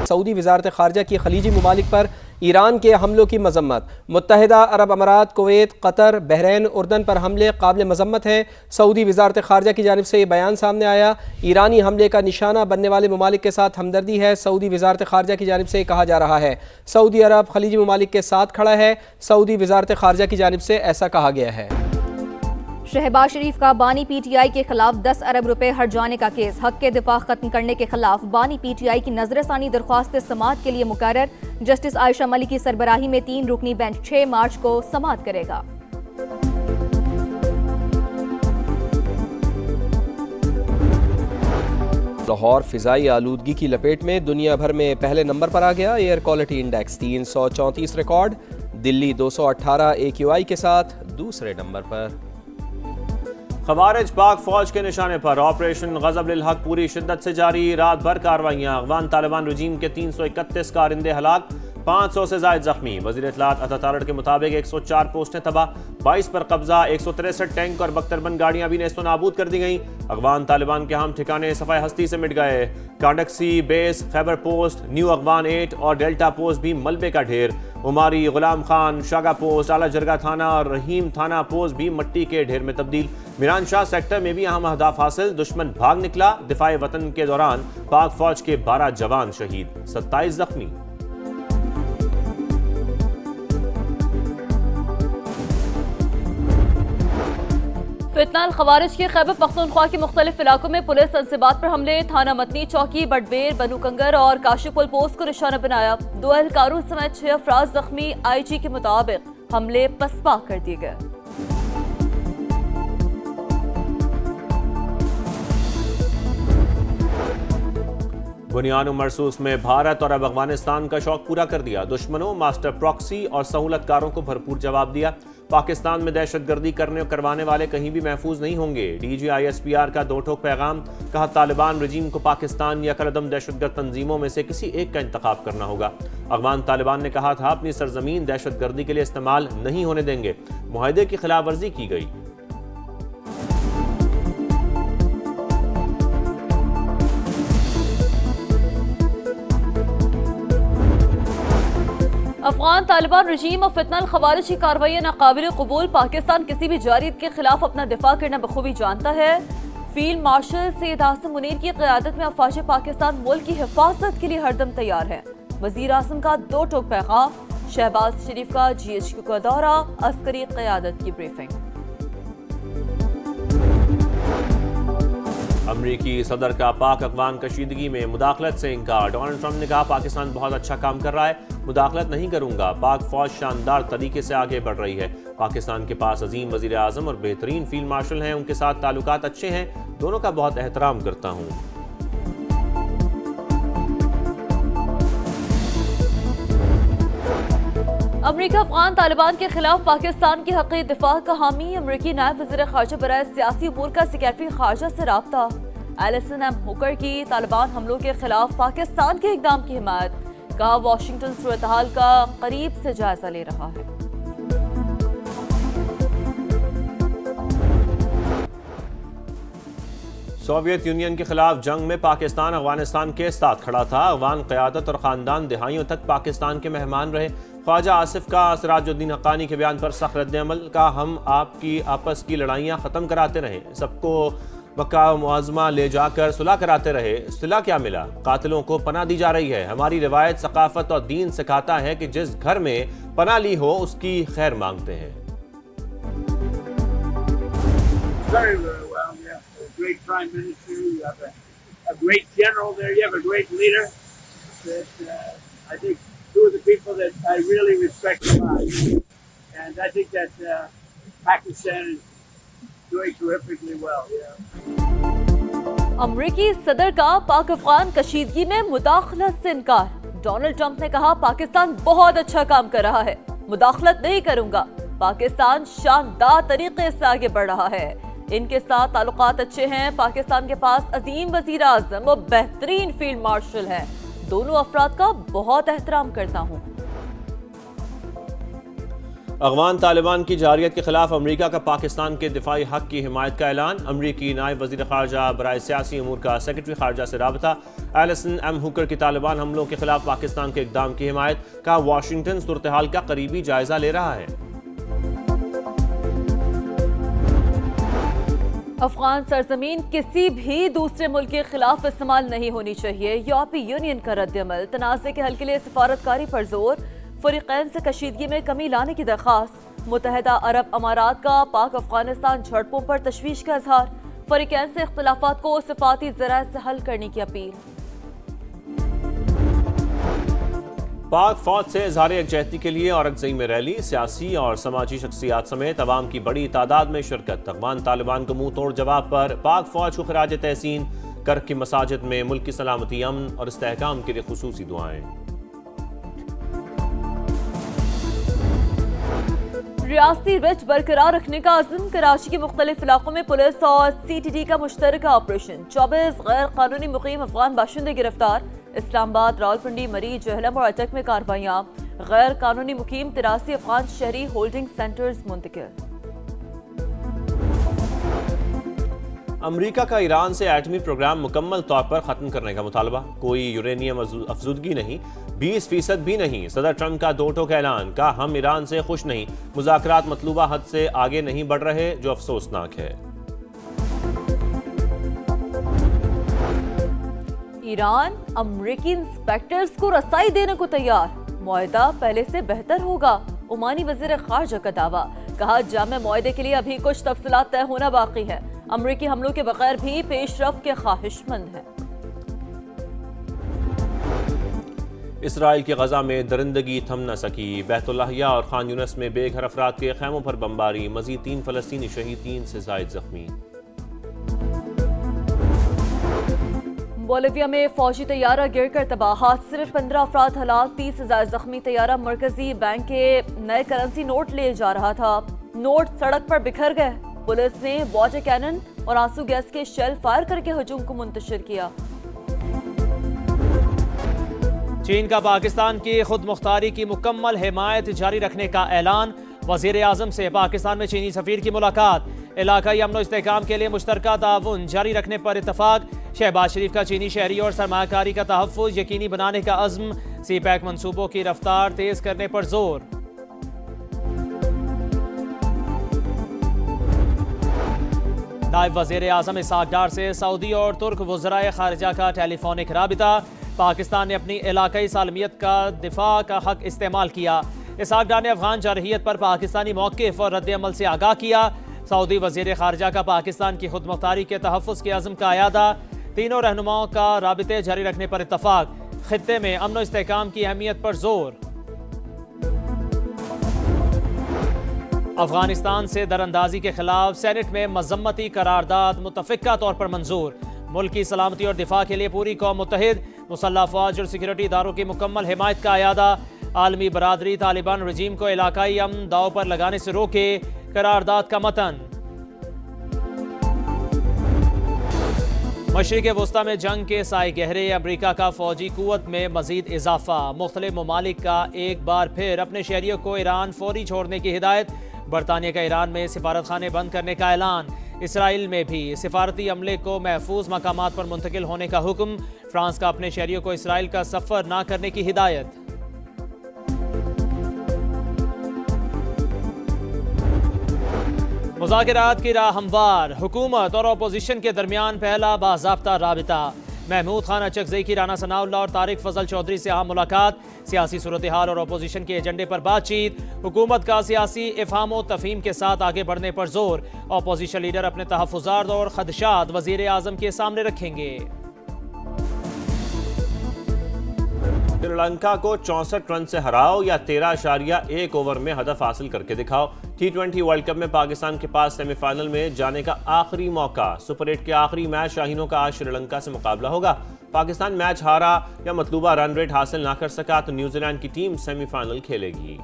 Saudi वज़ारत ख़ारजा की खलीजी ममालिक पर ईरान के हमलों की मजम्मत। मुत्तहिदा अरब अमारात, कुवैत, कतर, बहरैन, उर्दन पर हमले काबिल मजम्मत हैं। सऊदी वज़ारत ख़ारजा की जानिब से ये बयान सामने आया। ईरानी हमले का निशाना बनने वाले ममालिक के साथ हमदर्दी है। सऊदी वज़ारत ख़ारजा की जानिब से कहा जा रहा है सऊदी अरब खलीजी ममालिक के साथ खड़ा है। सऊदी वज़ारत ख़ारजा की जानिब से ऐसा कहा गया है। शहबाज शरीफ का बानी पीटीआई के खिलाफ 10 अरब रुपए हट जाने का केस। हक के दिफा खत्म करने के खिलाफ बानी पीटीआई की नजरसानी दरख्वास्त समाअत के लिए मुकर्रर। जस्टिस आयशा मलिक की सरबराही में 3 रुकनी बेंच 6 मार्च को समाअत करेगा। लाहौर फिजाई आलूदगी की लपेट में दुनिया भर में पहले नंबर पर आ गया। Air quality index 334 record. Delhi 218 AQI के साथ दूसरे नंबर पर। खवारिज पाक फौज के निशाने पर। ऑपरेशन गज़ब लिल हक पूरी शिद्दत से जारी। रात भर कार्रवाइयां। अफगान तालिबान रजीम के 331 कारिंदे हलाक, 500 से ज़ायद जख्मी। वज़ीर इत्तलात अता तारड़ के मुताबिक 104 पोस्टें तबाह, 22 पर कब्जा, 163 टैंक और बख्तरबंद गाड़ियां भी नेस्तो नाबूद कर दी गईं। अफगान तालिबान के हम ठिकाने सफाई हस्ती से मिट गए। कांडक्सी base, Khyber post, new Afghan 8 और डेल्टा पोस्ट भी मलबे का ढेर। उमारी, गुलाम खान, शागा पोस्ट, आला जरगा थाना और रहीम थाना पोस्ट भी मट्टी के ढेर में तब्दील। मिरान शाह सेक्टर में भी अहम अहदाफ हासिल। दुश्मन भाग निकला। दिफाए वतन के दौरान पाक फौज के 12 जवान शहीद, 27 जख्मी। फितनाल खवारिज के खैबर पख्तूनख्वा के मुख्तलिफ इलाकों में पुलिस इंसिबात पर हमले। थाना मतनी, चौकी, बटबेर, बनू कंगर और काशिपुल पोस्ट को निशाना बनाया। 2 एहलकारों समेत 6 अफराद जख्मी। IG के मुताबिक हमले पसपा कर दिए गए। बुनियान मरसूस में भारत और अब अफगानिस्तान का शौक पूरा कर दिया। दुश्मनों, मास्टर प्रॉक्सी और सहूलतकारों को भरपूर जवाब दिया। पाकिस्तान में दहशतगर्दी करने और करवाने वाले कहीं भी महफूज नहीं होंगे। DG ISPR का 2 टोक पैगाम। कहा तालिबान रजीम को पाकिस्तान या कलदम दहशतगर्द तंजीमों में से किसी एक का इंतखाब करना होगा। अफगान तालिबान ने कहा था अपनी सरजमीन दहशतगर्दी के लिए इस्तेमाल नहीं होने देंगे। मुआहदे की खिलाफ वर्जी की गई। अफगान तालिबान रजीम और फितनल खवारिज की कार्रवाई नाकाबिल कबूल। पाकिस्तान किसी भी जारिद के खिलाफ अपना दिफा करना बखूबी जानता है। फील्ड मार्शल सैयद आसिम मुनीर की क़यादत में अफवाज पाकिस्तान मुल्क की हिफाजत के लिए हरदम तैयार है। वज़ीर आज़म का 2 टोक पैगाम। शहबाज शरीफ का GHQ का दौरा, अस्करी क़यादत की ब्रीफिंग। अमरीकी सदर का पाक अफगान कशीदगी में मुदाखलत से इंकार। डोनाल्ड ट्रंप ने कहा पाकिस्तान बहुत अच्छा काम कर रहा है, मुदाखलत नहीं करूंगा। पाक फौज शानदार तरीके से आगे बढ़ रही है। पाकिस्तान के पास अजीम वजीर आजम और बेहतरीन फील्ड मार्शल हैं, उनके साथ ताल्लुकात अच्छे हैं, दोनों का बहुत एहतराम करता हूं। अमरीका अफगान तालिबान के खिलाफ पाकिस्तान की हक़ दिफा का हामी। अमरीकी नायब वज़ीर ख़ारजा बराए सियासी उमूर का सेक्रेटरी ख़ारजा से राब्ता। एलिसन एम हुकर की तालिबान हमलों के खिलाफ पाकिस्तान के इक़दाम की हिमायत। कहा वाशिंगटन सूरत हाल का करीब से जायजा ले रहा है। सोवियत यूनियन के खिलाफ जंग में पाकिस्तान अफगानिस्तान के साथ खड़ा था। अफगान क़यादत और ख़ानदान दिहाइयों तक पाकिस्तान के मेहमान रहे। ख्वाजा आसिफ का सिराजुद्दीन हक्कानी के बयान पर सख्त रद्द-ए-अमल। का हम आपकी आपस की लड़ाइयाँ ख़त्म कराते रहे, सबको मक्का मुआज़मा ले जाकर सुलह कराते रहे। सुलह क्या मिला? कातिलों को पनाह दी जा रही है। हमारी रिवायत, सकाफत और दीन सिखाता है कि जिस घर में पनाह ली हो उसकी खैर मांगते हैं। Great prime minister, you have a great general there, you have a great leader that I think 2 of the people that I really respect a lot, and I think that Pakistan is doing terrifically well. अमरीकी सदर का पाक अफगान कशीदगी में मुदाखलत से इनकार। Donald Trump ने कहा पाकिस्तान बहुत अच्छा काम कर रहा है, मुदाखलत नहीं करूंगा। पाकिस्तान शानदार तरीके से आगे बढ़ रहा है, इनके साथ ताल्लुकात अच्छे हैं। पाकिस्तान के पास अजीम वजीर आज़म और बेहतरीन फील्ड मार्शल है। दोनों अफराद का बहुत एहतराम करता हूँ। अफगान तालिबान की जारियत के खिलाफ अमरीका का पाकिस्तान के दिफाई हक की हिमायत का ऐलान। अमरीकी नायब वज़ीर ख़ारजा बराए सियासी अमूर का सेक्रेटरी ख़ारजा से राबता। एलिसन एम हुकर की तालिबान हमलों के खिलाफ पाकिस्तान के इक़दाम की हिमायत का। वाशिंगटन सूरत हाल का करीबी जायजा ले रहा है। अफगान सरजमीन किसी भी दूसरे मुल्क के खिलाफ इस्तेमाल नहीं होनी चाहिए। यूरोपीय यूनियन का रद्दअमल। तनाज़े के हल के लिए सिफारतकारी पर जोर। फरीक़ैन से कशीदगी में कमी लाने की दरख्वास्त। मुत्तहिदा अरब अमारात का पाक अफगानिस्तान झड़पों पर तशवीश का इजहार। फरीक़ैन से इख्तिलाफात को सिफाती ज़राए से हल करने की अपील। पाक फौज से इज़हार यकजहती के लिए औरंगज़ई में रैली। सियासी और समाजी शख्सियात समेत अवाम की बड़ी तादाद में शिरकत। अफगान तालिबान को मुंह तोड़ जवाब पर पाक फौज को खिराज तहसीन। कर्क की मसाजिद में मुल्क की सलामती, अमन और इस्तेहकाम के लिए खुसूसी दुआएं। रियासती रिच बरकरार रखने का अज़्म। कराची के मुख्तलिफ इलाकों में पुलिस और CTD का मुश्तरका ऑपरेशन। 24 गैर कानूनी मुकीम अफगान बाशिंदे गिरफ्तार। इस्लामाबाद, रावलपिंडी, मरी, जहलम और अटक में कार्रवाइयाँ। गैर कानूनी मुकीम 83 अफगान शहरी होल्डिंग सेंटर्स मुंतकिल। अमरीका का ईरान से एटमी प्रोग्राम मुकम्मल तौर पर ख़त्म करने का मुतालबा। कोई यूरेनियम अफजुदगी नहीं, 20% भी नहीं। सदर ट्रंप का दो टोक ऐलान। कहा हम ईरान से खुश नहीं, मुज़ाकरात मतलूबा हद से आगे नहीं बढ़ रहे, जो अफसोसनाक है। ईरान अमरीकी इंस्पेक्टर्स को रसाई देने को तैयार। मुआहदा पहले से बेहतर होगा। ओमानी वज़ीर ख़ारजा का दावा। कहा जामे मुआहदे के लिए अभी कुछ तफसीलात तय होना बाकी है। अमरीकी हमलों के बगैर भी पेशरफ के ख्वाहिशमंद हैं। इसराइल की गजा में दरिंदगी थम न सकी। बैतुल्लाहिया और खान यूनस में बेघर अफराद के खैमों पर बमबारी। मजीद 3 फ़लस्तीनी शहीद, 3 से ज़ायद जख्मी। बोलिविया में फौजी तैयारा गिरकर तबाह। सिर्फ 15 अफराद हलाक, 30 से ज़ायद जख्मी। तैयारा मरकजी बैंक के नए करेंसी नोट ले जा रहा था। नोट सड़क पर बिखर गए। पुलिस ने वाटर कैनन और आंसू गैस के शेल फायर करके हजूम को मुंतशिर किया। चीन का पाकिस्तान की खुद मुख्तारी की मुकम्मल हिमायत जारी रखने का ऐलान। वज़ीर आज़म से पाकिस्तान में चीनी सफ़ीर की मुलाकात। इलाकाई अमन इस्तेहकाम के लिए मुश्तरका ताउन जारी रखने पर इत्तफाक। शहबाज शरीफ का चीनी शहरी और सरमायाकारी का तहफ़्फ़ुज़ यकीनी बनाने का अज़्म। CPEC मनसूबों की रफ्तार तेज़ करने पर जोर। नायब वज़ीर आज़म इसहाक़ डार से सऊदी और तुर्क वज़राए ख़ारिजा का टेलीफोनिक राबिता। पाकिस्तान ने अपनी इलाकाई सालमियत का दिफा का हक इस्तेमाल किया। इसहाक़ डार ने अफ़गान जारहियत पर पाकिस्तानी मौक़िफ़ और रद्द-ए-अमल से आगाह किया। सऊदी वज़ीर ख़ारिजा का पाकिस्तान की खुद मुख्तारी के तहफ़्फ़ुज़ के अज़्म का अयादा। तीनों रहनुमाओं का राबिते जारी रखने पर इत्तफ़ाक। ख़ित्ते में अमन और इस्तेहकाम की अहमियत पर जोर। अफ़गानिस्तान से दरअंदाजी के खिलाफ सेनेट में मज़म्मती करारदाद मुतफ़िक़ा तौर पर मंजूर। मुल्क की सलामती और दिफा के लिए पूरी कौम मुत्तहिद। मुसल्लह फ़ौज और सिक्योरिटी इदारों की मुकम्मल हिमायत का अयादा। आलमी बरादरी तालिबान रजीम को इलाकाई अमन दाव पर लगाने से रोके। करारदाद का मतन। मशरिक़ वस्ता में जंग के साए गहरे। अमरीका का फ़ौजी क़ुव्वत में मज़ीद इजाफ़ा। मुख्तलिफ़ ममालिक का एक बार फिर अपने शहरियों को ईरान फ़ौरी छोड़ने की हिदायत। बरतानिया का ईरान में सिफारत खाने बंद करने का ऐलान। इसराइल में भी सिफारती अमले को महफूज मकामात पर मुंतकिल होने का हुक्म। फ्रांस का अपने शहरियों को इसराइल का सफ़र न करने की हिदायत। मुज़ाकरात की राह हमवार। हुकूमत और अपोजिशन के दरमियान पहला बाज़ाब्ता राबिता। महमूद खान अचकज़ई की राना सनाउल्लाह और तारिक फजल चौधरी से अहम मुलाकात। सियासी सूरत हाल और अपोजिशन के एजेंडे पर बातचीत। हुकूमत का सियासी इफ़हाम व तफ़हीम के साथ आगे बढ़ने पर जोर। अपोजिशन लीडर अपने तहफ़्फ़ुज़ात और ख़दशात वज़ीर आज़म के सामने रखेंगे। श्रीलंका को 64 रन से हराओ या 13.1 ओवर में हदफ हासिल करके दिखाओ। T20 वर्ल्ड कप में पाकिस्तान के पास सेमीफाइनल में जाने का आखिरी मौका। सुपर 8 के आखिरी मैच शाहीनों का आज श्रीलंका से मुकाबला होगा। पाकिस्तान मैच हारा या मतलूबा रन रेट हासिल ना कर सका तो न्यूजीलैंड की टीम सेमीफाइनल खेलेगी।